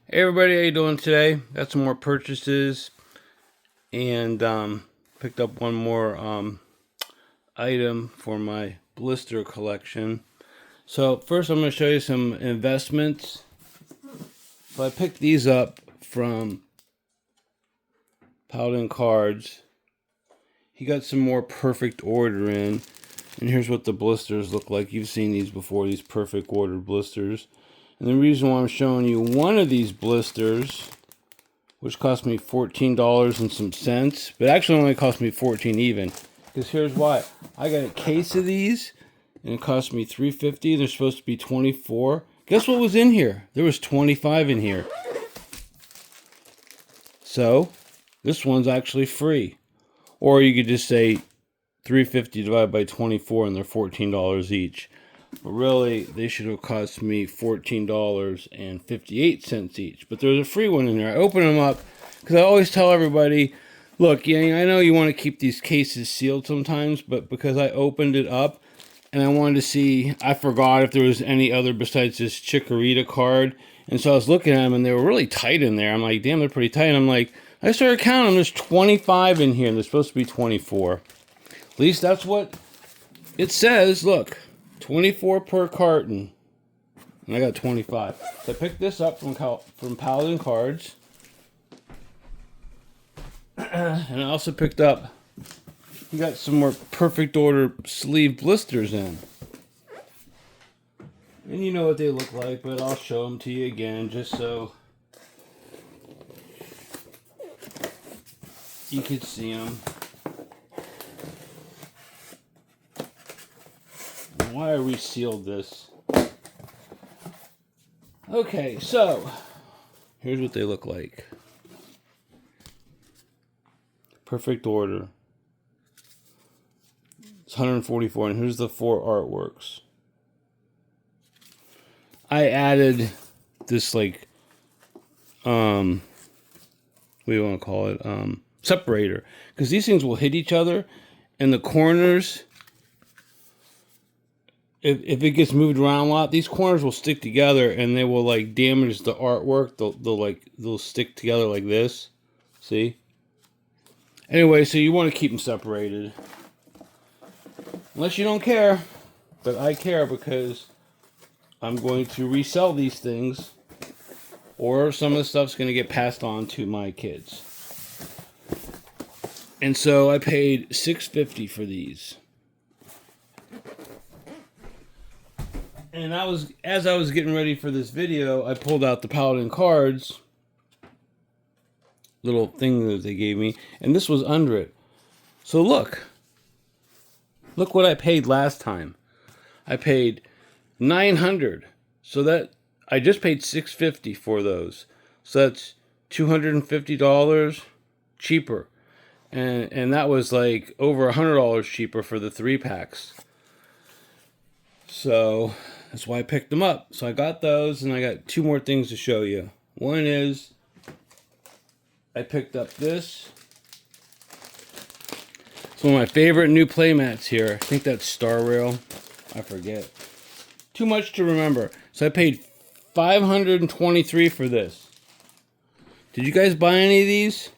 Hey everybody, how you doing today? Got some more purchases and picked up one more item for my blister collection. So first I'm going to show you some investments. So I picked these up from Paladin Cards. He got some more perfect order in, and here's what the blisters look like. You've seen these before, these perfect ordered blisters. And the reason why I'm showing you one of these blisters, which cost me $14 and some cents, but actually only cost me $14 even, because here's why. I got a case of these, and it cost me $3.50. They're supposed to be $24. Guess what was in here? There was $25 in here. So this one's actually free. Or you could just say $3.50 divided by 24, and they're $14 each. But really, they should have cost me $14.58 each. But there's a free one in there. I open them up because I always tell everybody, look, yeah, I know you want to keep these cases sealed sometimes, but because I opened it up and I wanted to see, I forgot if there was any other besides this Chikorita card. And so I was looking at them, and they were really tight in there. I'm like, damn, they're pretty tight. And I'm like, I started counting them. There's 25 in here, and there's supposed to be 24. At least that's what it says. Look. 24 per carton, and I got 25. So I picked this up from Paladin Cards, and I also picked up. You got some more perfect order sleeve blisters in, and you know what they look like, but I'll show them to you again just so you could see them. Why I resealed this. Okay, so here's what they look like. Perfect order. It's 144, and here's the 4 artworks. I added this like what do you want to call it? Separator, because these things will hit each other, and the corners, if it gets moved around a lot, these corners will stick together and they will like damage the artwork. They'll stick together like this. See? Anyway, so you want to keep them separated. Unless you don't care. But I care because I'm going to resell these things, or some of the stuff's going to get passed on to my kids. And so I paid $6.50 for these. And as I was getting ready for this video, I pulled out the Paladin Cards little thing that they gave me, and this was under it. So look what I paid last time. I paid $900. So that I just paid $6.50 for those. So that's $250 cheaper. And that was like over $100 cheaper for the 3-packs. So that's why I picked them up. So I got those, and I got 2 more things to show you. One is I picked up this. It's one of my favorite new playmats here. I think that's Star Rail. I forget. Too much to remember. So I paid $523 for this. Did you guys buy any of these?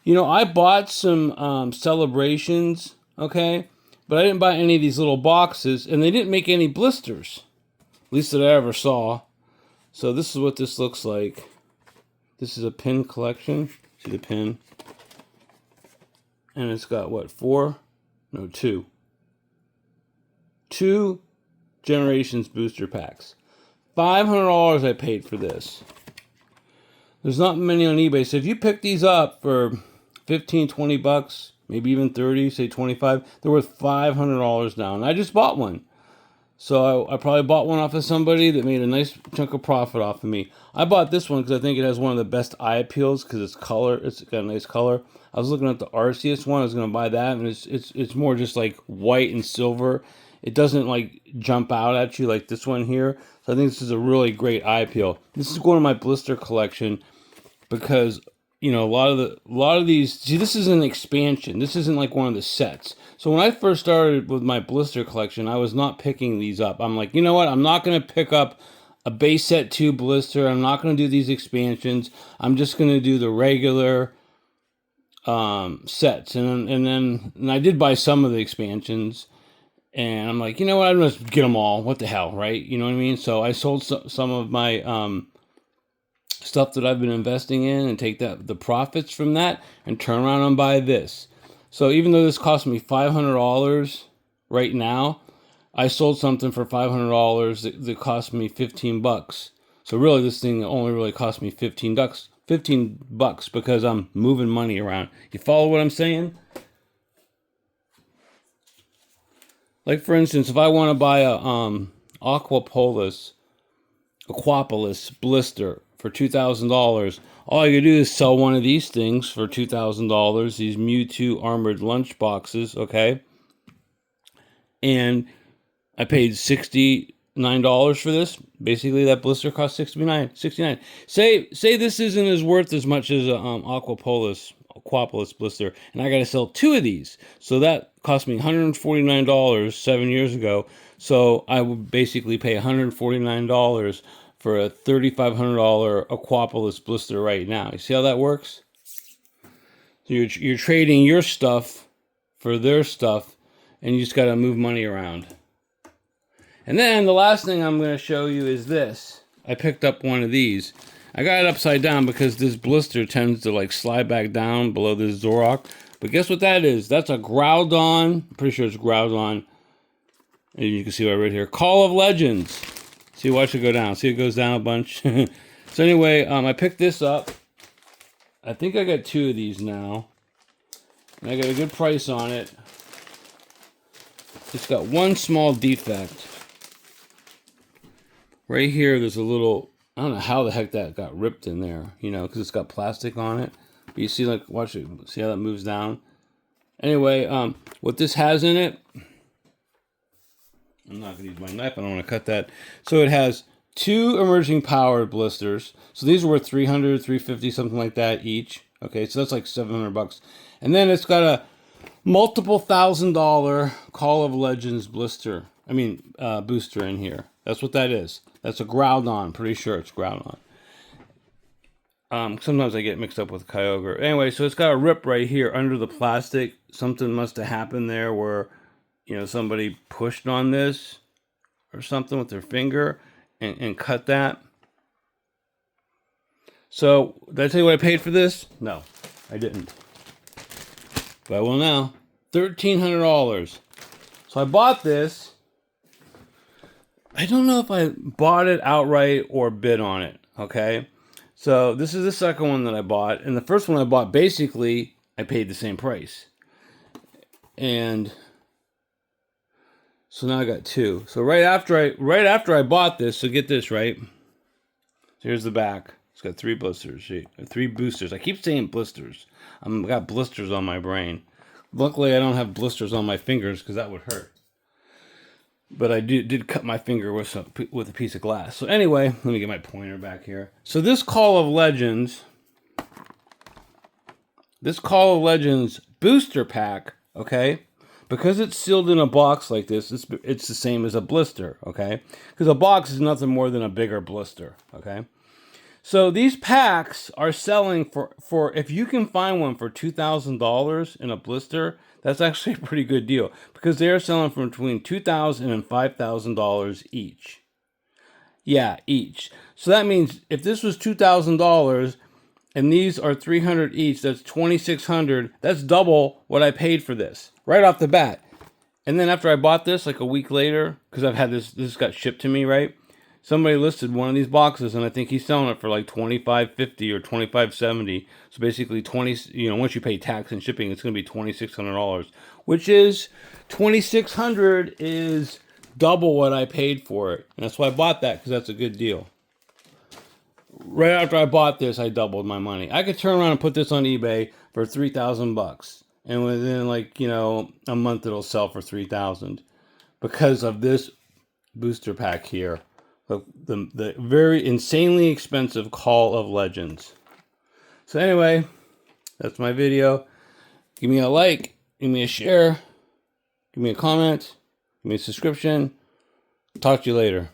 You know, I bought some celebrations, okay? But I didn't buy any of these little boxes, and they didn't make any blisters. At least that I ever saw. So this is what this looks like. This is a pin collection. See the pin? And it's got what, 4? No, 2. 2 Generations booster packs. $500 I paid for this. There's not many on eBay, so if you pick these up for 15, 20 bucks, maybe even 30, say 25, they're worth $500 now. And I just bought one. So I probably bought one off of somebody that made a nice chunk of profit off of me. I bought this one because I think it has one of the best eye appeals because it's got a nice color. I was looking at the Arceus one. I was going to buy that, and it's more just like white and silver. It doesn't like jump out at you like this one here. So I think this is a really great eye appeal. This is going to my blister collection because, you know, a lot of these, see, this is an expansion. This isn't like one of the sets. So when I first started with my blister collection, I was not picking these up. I'm like, you know what? I'm not going to pick up a base set 2 blister. I'm not going to do these expansions. I'm just going to do the regular sets. And I did buy some of the expansions. And I'm like, you know what? I'm just get them all. What the hell, right? You know what I mean? So I sold some of my stuff that I've been investing in and take the profits from that and turn around and buy this. So even though this cost me $500 right now, I sold something for $500 that cost me $15. So really, this thing only really cost me $15 because I'm moving money around. You follow what I'm saying? Like for instance, if I want to buy a Aquapolis blister for $2,000, all I gotta do is sell one of these things for $2,000. These Mewtwo armored lunch boxes, okay? And I paid $69 for this. Basically, that blister cost $69. Say this isn't as worth as much as a Aquapolis blister, and I got to sell 2 of these. So that cost me $149 7 years ago. So I would basically pay $149 for a $3,500 Aquapolis blister right now. You see how that works? So you're trading your stuff for their stuff, and you just got to move money around. And then the last thing I'm going to show you is this. I picked up one of these. I got it upside down because this blister tends to like slide back down below this Zoroark. But guess what that is? That's a Groudon. I'm pretty sure it's Groudon. And you can see what I wrote here. Call of Legends. See, watch it go down. See, it goes down a bunch. So anyway, I picked this up. I think I got 2 of these now. And I got a good price on it. It's got one small defect. Right here, there's a little, I don't know how the heck that got ripped in there, you know, because it's got plastic on it. But you see, like, watch it, see how that moves down? Anyway, what this has in it, I'm not going to use my knife, I don't want to cut that. So it has 2 emerging power blisters. So these are worth $300, $350, something like that each. Okay, so that's like $700. And then it's got a multiple $1,000 Call of Legends booster in here. That's what that is. That's a Groudon. Pretty sure it's Groudon. Sometimes I get mixed up with Kyogre. Anyway, so it's got a rip right here under the plastic. Something must have happened there where, you know, somebody pushed on this or something with their finger and cut that. So, did I tell you what I paid for this? No, I didn't. But I will now. $1,300. So I bought this. I don't know if I bought it outright or bid on it, okay? So this is the second one that I bought. And the first one I bought, basically, I paid the same price. And so now I got 2. So right after I bought this, so get this, right? So here's the back. It's got 3 blisters. 3 boosters. I keep saying blisters. I've got blisters on my brain. Luckily, I don't have blisters on my fingers because that would hurt. But I did cut my finger with a piece of glass. So anyway, let me get my pointer back here. So this Call of Legends booster pack, okay? Because it's sealed in a box like this, it's the same as a blister, okay? Because a box is nothing more than a bigger blister, okay? So these packs are selling for if you can find one for $2,000 in a blister, that's actually a pretty good deal because they're selling for between $2,000 and $5,000 each. Yeah, each. So that means if this was $2,000 and these are $300 each, that's $2,600. That's double what I paid for this right off the bat. And then after I bought this, like a week later, because I've had this got shipped to me, right? Somebody listed one of these boxes, and I think he's selling it for like $25.50 or $25.70. So basically, once you pay tax and shipping, it's going to be $2,600, which is $2,600 is double what I paid for it, and that's why I bought that because that's a good deal. Right after I bought this, I doubled my money. I could turn around and put this on eBay for $3,000, and within a month, it'll sell for $3,000 because of this booster pack here. The very insanely expensive Call of Legends. So anyway, that's my video. Give me a like, give me a share, give me a comment, give me a subscription. Talk to you later.